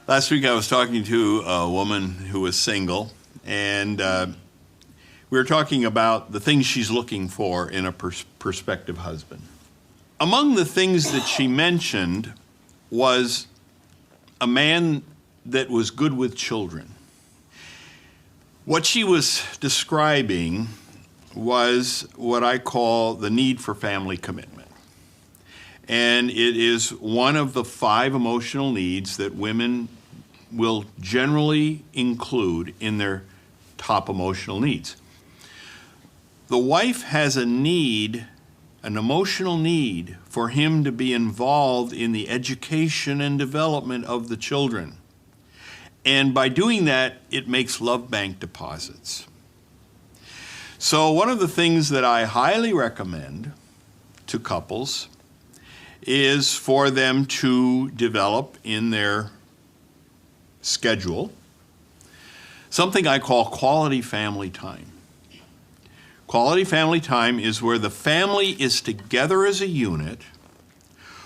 Last week I was talking to a woman who was single, and we were talking about the things she's looking for in a prospective husband. Among the things that she mentioned was a man that was good with children. What she was describing was what I call the need for family commitment. And it is one of the 5 emotional needs that women will generally include in their top emotional needs. The wife has a need, an emotional need, for him to be involved in the education and development of the children. And by doing that, it makes love bank deposits. So one of the things that I highly recommend to couples is for them to develop in their schedule something I call quality family time. Quality family time is where the family is together as a unit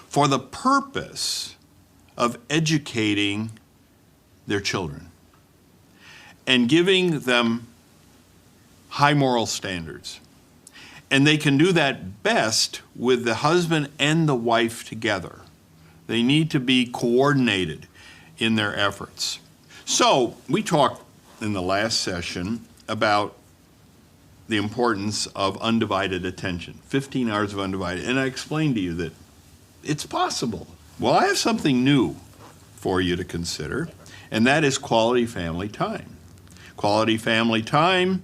for the purpose of educating their children and giving them high moral standards. And they can do that best with the husband and the wife together. They need to be coordinated in their efforts. So we talked in the last session about the importance of undivided attention, 15 hours of undivided, and I explained to you that it's possible. Well, I have something new for you to consider, and that is quality family time. Quality family time,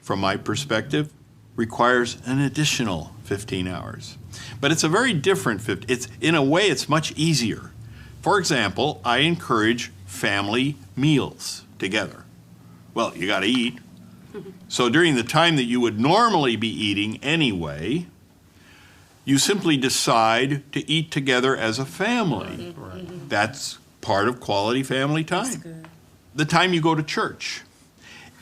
from my perspective, requires an additional 15 hours. But it's a very different 15. In a way, it's much easier. For example, I encourage family meals together. Well, you got to eat. So during the time that you would normally be eating anyway, you simply decide to eat together as a family. Right. That's part of quality family time. The time you go to church.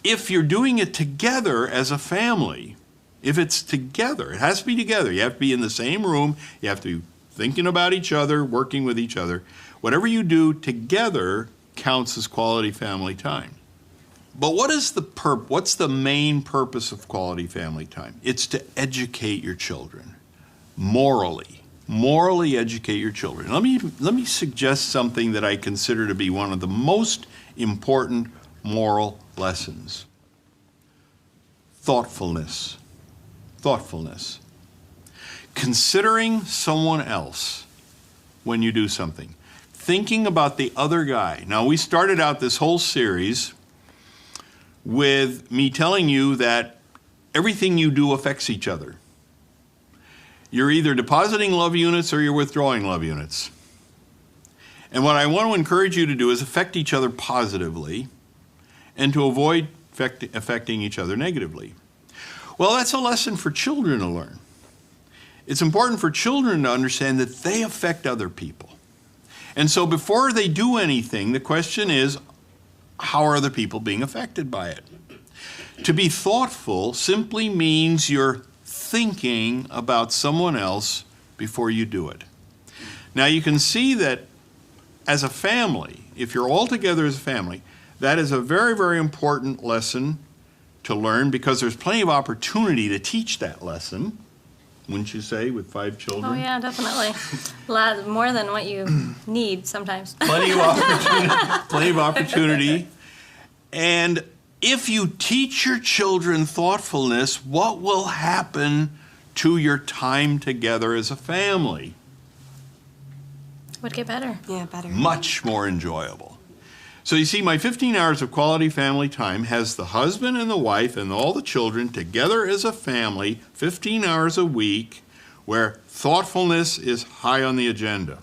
If you're doing it together as a family, if it's together, it has to be together. You have to be in the same room. You have to be thinking about each other, working with each other. Whatever you do together counts as quality family time. But what's the main purpose of quality family time? It's to educate your children, morally educate your children. Let me suggest something that I consider to be one of the most important moral lessons. Thoughtfulness. Considering someone else when you do something. Thinking about the other guy. Now, we started out this whole series with me telling you that everything you do affects each other. You're either depositing love units or you're withdrawing love units. And what I want to encourage you to do is affect each other positively and to avoid affecting each other negatively. Well, that's a lesson for children to learn. It's important for children to understand that they affect other people. And so before they do anything, the question is, how are other people being affected by it? To be thoughtful simply means you're thinking about someone else before you do it. Now you can see that as a family, if you're all together as a family, that is a very, very important lesson to learn because there's plenty of opportunity to teach that lesson, wouldn't you say, with 5 children? Oh yeah, definitely. A lot more than what you need sometimes. Plenty of opportunity. And if you teach your children thoughtfulness, what will happen to your time together as a family? Would get better. Yeah, better. Much more enjoyable. So you see, my 15 hours of quality family time has the husband and the wife and all the children together as a family, 15 hours a week, where thoughtfulness is high on the agenda.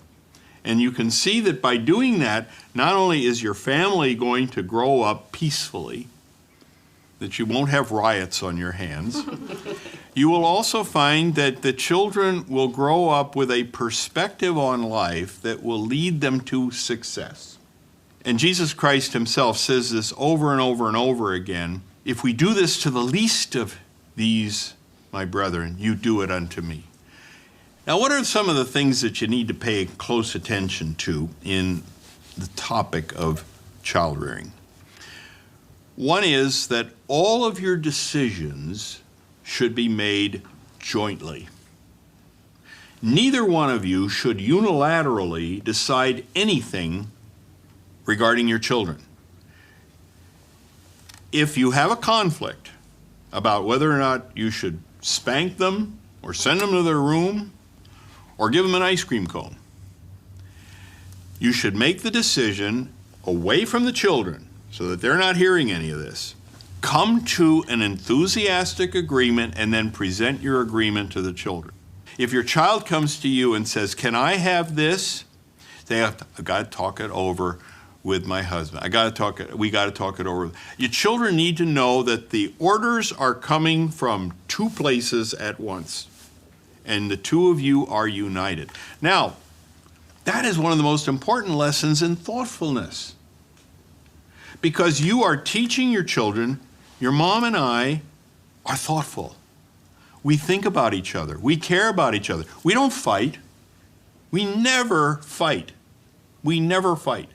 And you can see that by doing that, not only is your family going to grow up peacefully, that you won't have riots on your hands, you will also find that the children will grow up with a perspective on life that will lead them to success. And Jesus Christ himself says this over and over and over again, if we do this to the least of these, my brethren, you do it unto me. Now, what are some of the things that you need to pay close attention to in the topic of child rearing. One is that all of your decisions should be made jointly. Neither one of you should unilaterally decide anything regarding your children. If you have a conflict about whether or not you should spank them or send them to their room or give them an ice cream cone, you should make the decision away from the children so that they're not hearing any of this. Come to an enthusiastic agreement and then present your agreement to the children. If your child comes to you and says, "Can I have this?" Say, "I've got to talk it over with my husband. We got to talk it over." Your children need to know that the orders are coming from two places at once, and the two of you are united. Now, that is one of the most important lessons in thoughtfulness, because you are teaching your children, your mom and I are thoughtful. We think about each other. We care about each other. We don't fight. We never fight. We never fight.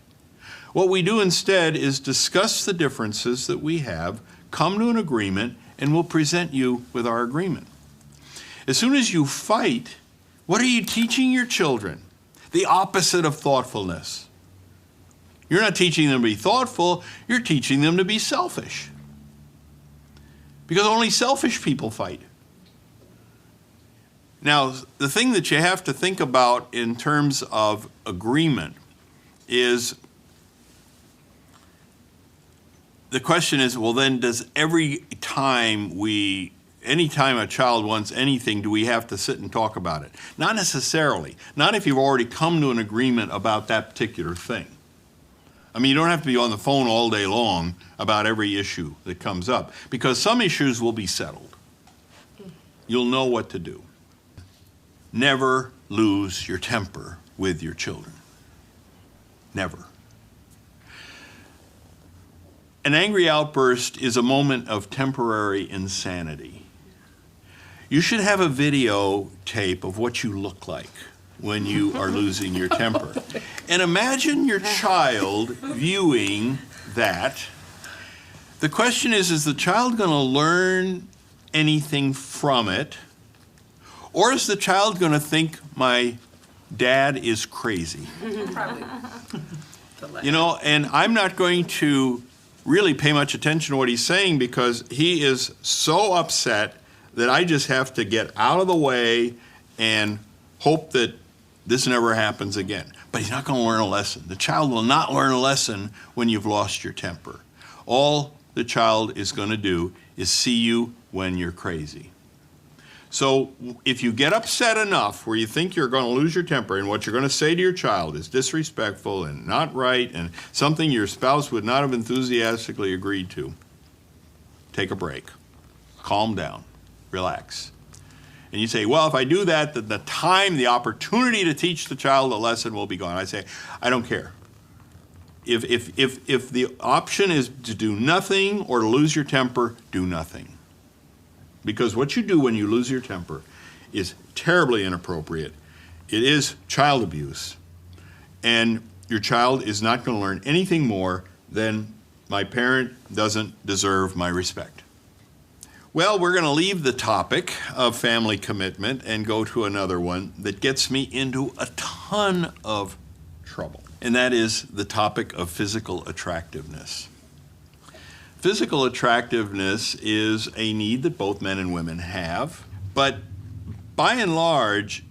What we do instead is discuss the differences that we have, come to an agreement, and we'll present you with our agreement. As soon as you fight, what are you teaching your children? The opposite of thoughtfulness. You're not teaching them to be thoughtful, you're teaching them to be selfish. Because only selfish people fight. Now, the thing that you have to think about in terms of agreement is, the question is, well then, does anytime a child wants anything, do we have to sit and talk about it? Not necessarily. Not if you've already come to an agreement about that particular thing. I mean, you don't have to be on the phone all day long about every issue that comes up, because some issues will be settled. You'll know what to do. Never lose your temper with your children. Never. An angry outburst is a moment of temporary insanity. You should have a videotape of what you look like when you are losing your temper. And imagine your child viewing that. The question is the child going to learn anything from it? Or is the child going to think my dad is crazy? Probably. You know, and I'm not going to really pay much attention to what he's saying, because he is so upset that I just have to get out of the way and hope that this never happens again. But he's not going to learn a lesson. The child will not learn a lesson when you've lost your temper. All the child is going to do is see you when you're crazy. So if you get upset enough where you think you're going to lose your temper, and what you're going to say to your child is disrespectful and not right and something your spouse would not have enthusiastically agreed to, take a break. Calm down. Relax. And you say, well, if I do that, then the opportunity to teach the child a lesson will be gone. I say, I don't care. If the option is to do nothing or to lose your temper, do nothing. Because what you do when you lose your temper is terribly inappropriate. It is child abuse. And your child is not going to learn anything more than my parent doesn't deserve my respect. Well, we're going to leave the topic of family commitment and go to another one that gets me into a ton of trouble. And that is the topic of physical attractiveness. Physical attractiveness is a need that both men and women have, but by and large,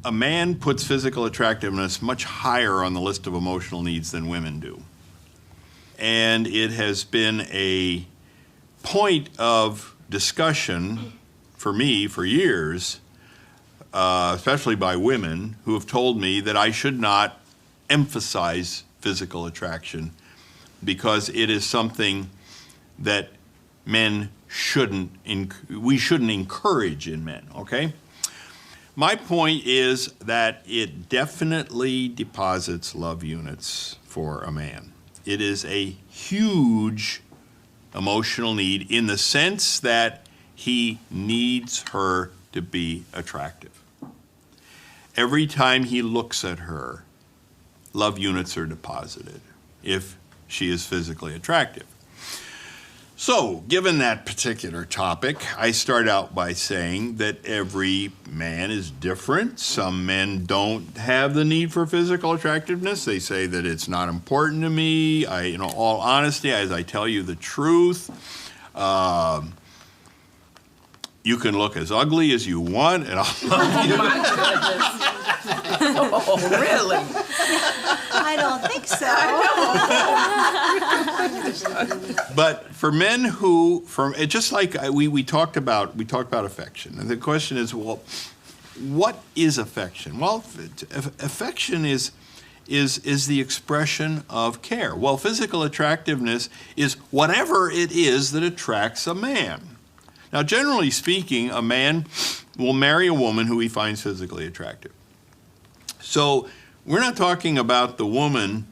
a man puts physical attractiveness much higher on the list of emotional needs than women do. And it has been a point of discussion for me for years, especially by women who have told me that I should not emphasize physical attraction because it is something that we shouldn't encourage in men, okay? My point is that it definitely deposits love units for a man. It is a huge emotional need in the sense that he needs her to be attractive. Every time he looks at her, love units are deposited if she is physically attractive. So, given that particular topic, I start out by saying that every man is different. Some men don't have the need for physical attractiveness. They say that it's not important to me. In all honesty, as I tell you the truth, you can look as ugly as you want, and I'll love you. Oh, really? I don't think so. But for men who, just like we talked about affection, and the question is, well, what is affection? Well, affection is the expression of care. Well, physical attractiveness is whatever it is that attracts a man. Now, generally speaking, a man will marry a woman who he finds physically attractive. So we're not talking about the woman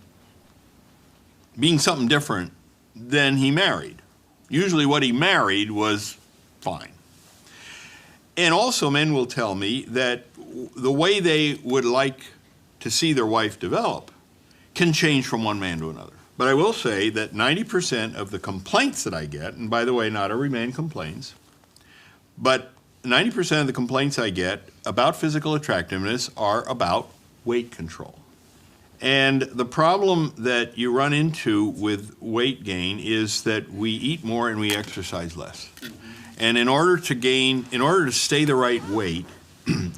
being something different than he married. Usually what he married was fine. And also men will tell me that the way they would like to see their wife develop can change from one man to another. But I will say that 90% of the complaints that I get, and by the way, not every man complains, but 90% of the complaints I get about physical attractiveness are about weight control. And the problem that you run into with weight gain is that we eat more and we exercise less. And in order to stay the right weight,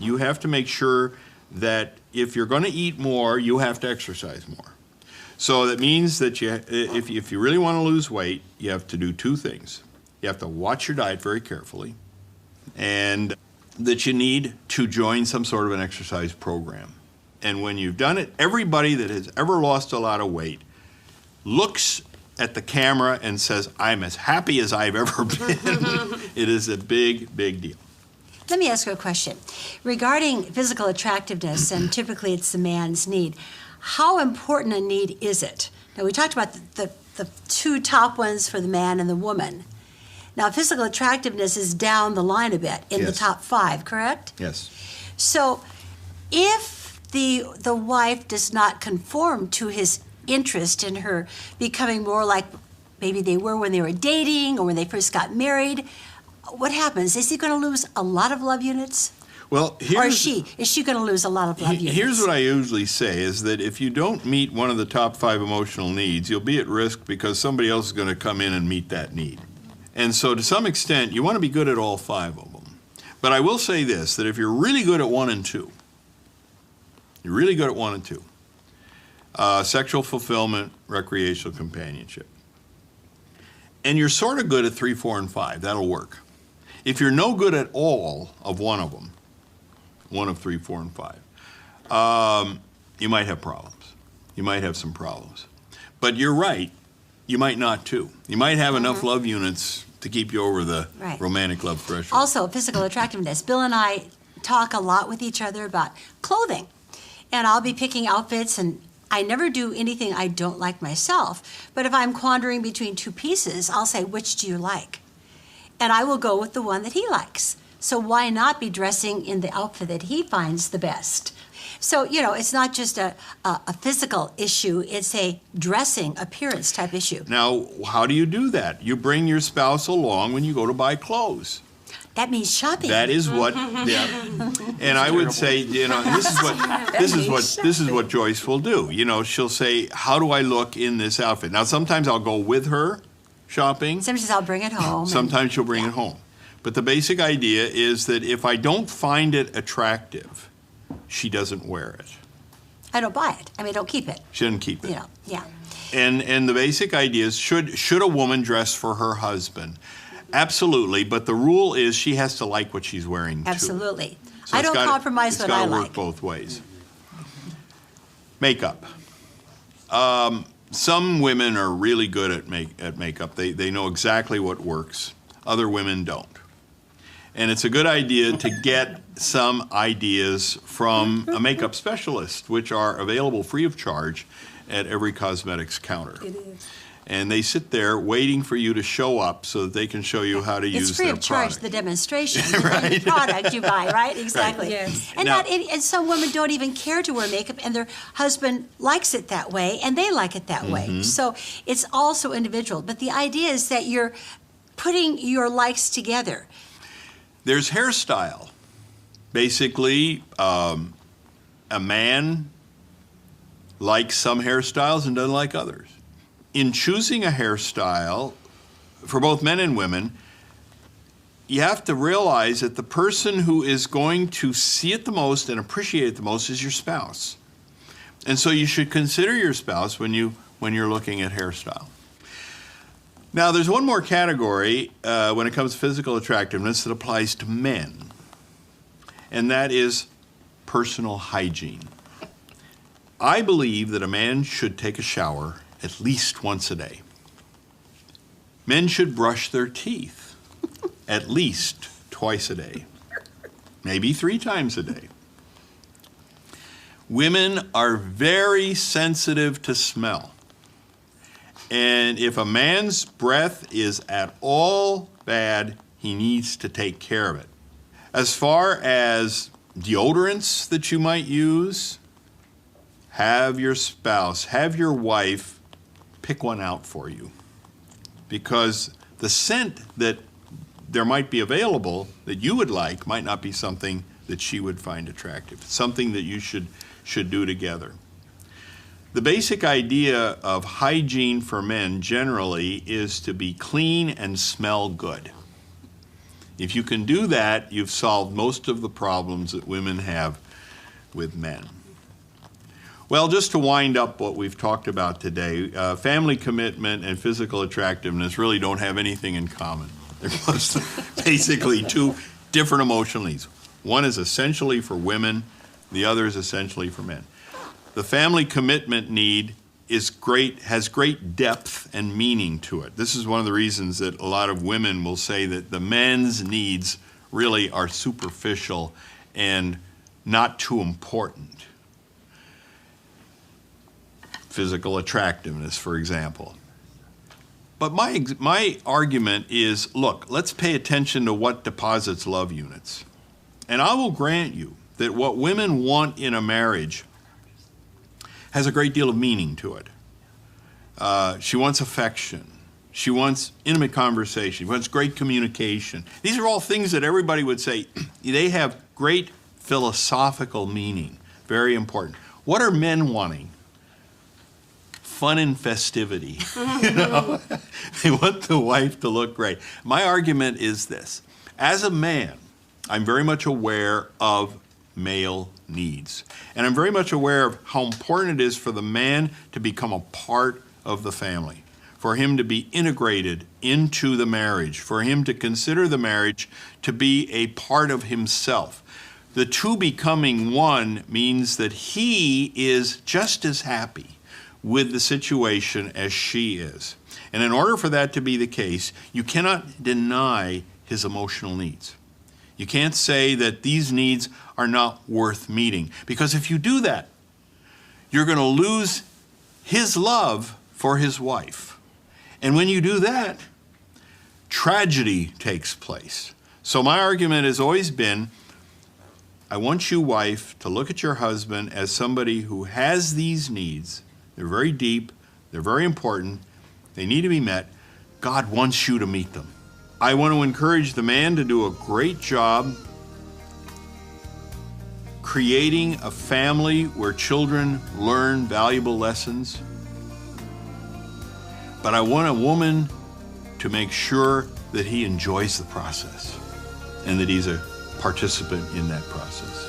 you have to make sure that if you're going to eat more, you have to exercise more. So that means that if you really want to lose weight, you have to do two things. You have to watch your diet very carefully, and that you need to join some sort of an exercise program. And when you've done it, everybody that has ever lost a lot of weight looks at the camera and says, I'm as happy as I've ever been. It is a big, big deal. Let me ask you a question. Regarding physical attractiveness, and typically it's the man's need, how important a need is it? Now, we talked about the two top ones for the man and the woman. Now, physical attractiveness is down the line a bit in the Yes. top 5, correct? Yes. So if the wife does not conform to his interest in her becoming more like maybe they were when they were dating or when they first got married, what happens? Is he going to lose a lot of love units? Well, Or is she going to lose a lot of love units? Here's what I usually say is that if you don't meet one of the top 5 emotional needs, you'll be at risk because somebody else is going to come in and meet that need. And so to some extent, you want to be good at all 5 of them. But I will say this, that if you're really good at 1 and 2, sexual fulfillment, recreational companionship, and you're sort of good at 3, 4, and 5, that'll work. If you're no good at all of one of them, 1 of 3, 4, and 5, you might have problems. You might have some problems. But you're right, you might not too. You might have enough love units to keep you over the romantic love threshold. Also, physical attractiveness. Bill and I talk a lot with each other about clothing. And I'll be picking outfits, and I never do anything I don't like myself. But if I'm quandering between 2 pieces, I'll say, which do you like? And I will go with the one that he likes. So why not be dressing in the outfit that he finds the best? So, it's not just a physical issue, it's a dressing, appearance type issue. Now, how do you do that? You bring your spouse along when you go to buy clothes. That means shopping. That is what, yeah. And I would say, this is what Joyce will do. She'll say, how do I look in this outfit? Now, sometimes I'll go with her shopping. Sometimes I'll bring it home. Sometimes she'll bring it home. But the basic idea is that if I don't find it attractive, she doesn't wear it. I don't buy it. I don't keep it. She doesn't keep it. Yeah. And the basic idea is, should a woman dress for her husband? Absolutely, but the rule is she has to like what she's wearing too. Absolutely. So I don't compromise what I It's got to like. work both ways. Makeup. Some women are really good at makeup. They know exactly what works. Other women don't. And it's a good idea to get some ideas from a makeup specialist, which are available free of charge at every cosmetics counter. It is. and they sit there waiting for you to show up so that they can show you how to use It's free their of charge, product. the demonstration, Right. the product you buy, right? Exactly. Yes. And, Now- and some women don't even care to wear makeup, and their husband likes it that way, and they like it that Mm-hmm. way. So it's also individual. But the idea is that you're putting your likes together. There's hairstyle. Basically, a man likes some hairstyles and doesn't like others. In choosing a hairstyle, for both men and women, you have to realize that the person who is going to see it the most and appreciate it the most is your spouse. And so you should consider your spouse when you're looking at hairstyle. Now, there's one more category when it comes to physical attractiveness that applies to men, and that is personal hygiene. I believe that a man should take a shower at least once a day. Men should brush their teeth at least twice a day, maybe 3 times a day. Women are very sensitive to smell. And if a man's breath is at all bad, he needs to take care of it. As far as deodorants that you might use, have your spouse, have your wife pick one out for you. Because the scent that there might be available that you would like might not be something that she would find attractive. It's something that you should do together. The basic idea of hygiene for men generally is to be clean and smell good. If you can do that, you've solved most of the problems that women have with men. Well, just to wind up what we've talked about today, family commitment and physical attractiveness really don't have anything in common. They're basically 2 different emotional needs. One is essentially for women, the other is essentially for men. The family commitment need has great depth and meaning to it. This is one of the reasons that a lot of women will say that the men's needs really are superficial and not too important. Physical attractiveness, for example. But my argument is, look, let's pay attention to what deposits love units. And I will grant you that what women want in a marriage has a great deal of meaning to it. She wants affection. She wants intimate conversation. She wants great communication. These are all things that everybody would say, they have great philosophical meaning, very important. What are men wanting? Fun and festivity. They want the wife to look great. My argument is this. As a man, I'm very much aware of male needs. And I'm very much aware of how important it is for the man to become a part of the family, for him to be integrated into the marriage, for him to consider the marriage to be a part of himself. The 2 becoming one means that he is just as happy with the situation as she is. And in order for that to be the case, you cannot deny his emotional needs. You can't say that these needs are not worth meeting, because if you do that, you're going to lose his love for his wife. And when you do that, tragedy takes place. So my argument has always been, I want you, wife, to look at your husband as somebody who has these needs. They're very deep, they're very important, they need to be met. God wants you to meet them. I want to encourage the man to do a great job creating a family where children learn valuable lessons. But I want a woman to make sure that he enjoys the process and that he's a participant in that process.